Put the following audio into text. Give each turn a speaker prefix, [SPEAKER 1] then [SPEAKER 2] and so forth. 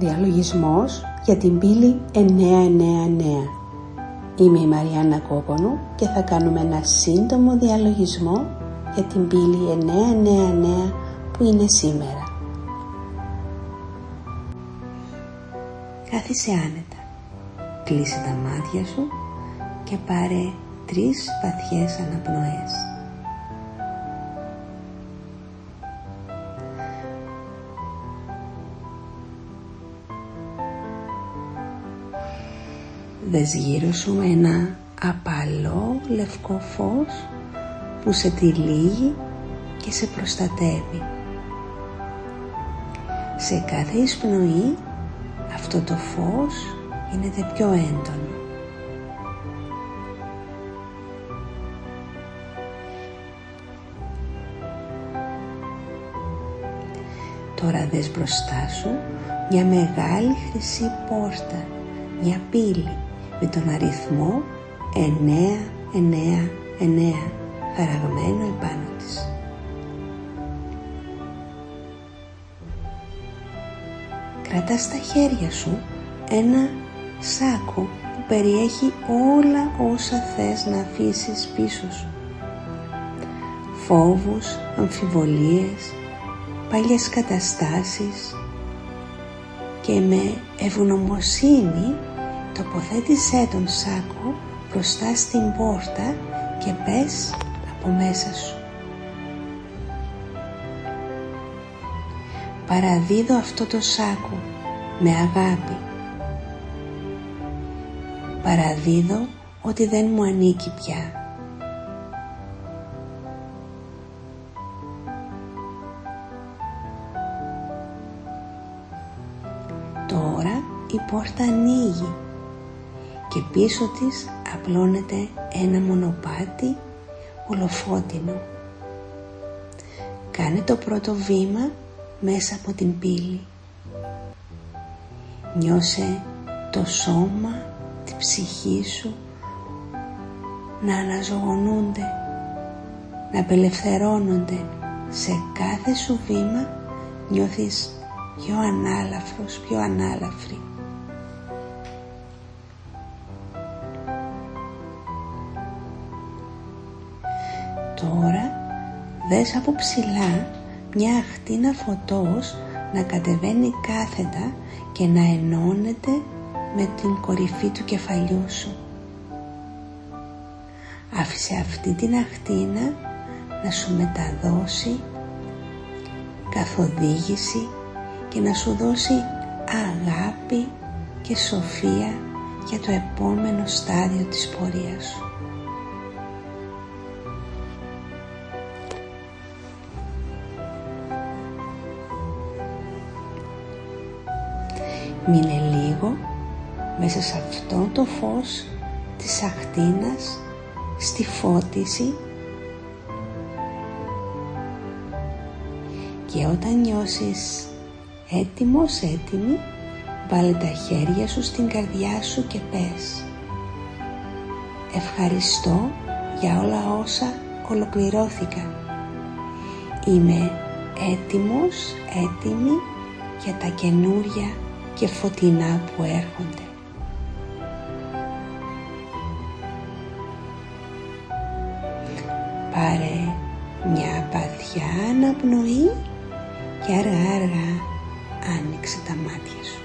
[SPEAKER 1] Διαλογισμός για την πύλη 999. Είμαι η Μαριάννα Κόπονου και θα κάνουμε ένα σύντομο διαλογισμό για την πύλη 999 που είναι σήμερα. Κάθισε άνετα, κλείσε τα μάτια σου και πάρε 3 βαθιές αναπνοές. Δες γύρω σου ένα απαλό λευκό φως που σε τυλίγει και σε προστατεύει. Σε κάθε εισπνοή αυτό το φως γίνεται πιο έντονο. Τώρα δες μπροστά σου μια μεγάλη χρυσή πόρτα, μια πύλη με τον αριθμό 999 χαραγμένο επάνω της. Κρατάς στα χέρια σου ένα σάκο που περιέχει όλα όσα θες να αφήσεις πίσω σου. Φόβους, αμφιβολίες, παλιές καταστάσεις, και με ευγνωμοσύνη τοποθέτησέ τον σάκο μπροστά στην πόρτα και πες από μέσα σου: παραδίδω αυτό το σάκο με αγάπη. Παραδίδω ότι δεν μου ανήκει πια. Τώρα η πόρτα ανοίγει και πίσω της απλώνεται ένα μονοπάτι ολοφώτινο. Κάνε το πρώτο βήμα μέσα από την πύλη. Νιώσε το σώμα, τη ψυχή σου να αναζωογονούνται, να απελευθερώνονται. Σε κάθε σου βήμα νιώθεις πιο ανάλαφρος, πιο ανάλαφρη. Τώρα δες από ψηλά μια αχτίνα φωτός να κατεβαίνει κάθετα και να ενώνεται με την κορυφή του κεφαλιού σου. Άφησε αυτή την αχτίνα να σου μεταδώσει καθοδήγηση και να σου δώσει αγάπη και σοφία για το επόμενο στάδιο της πορείας σου. Μείνε λίγο μέσα σε αυτό το φως της αχτίνας, στη φώτιση, και όταν νιώσεις έτοιμος, έτοιμη, βάλε τα χέρια σου στην καρδιά σου και πες: ευχαριστώ για όλα όσα ολοκληρώθηκαν. Είμαι έτοιμος, έτοιμη για τα καινούρια και φωτεινά που έρχονται. Πάρε μια βαθιά αναπνοή και αργά αργά άνοιξε τα μάτια σου.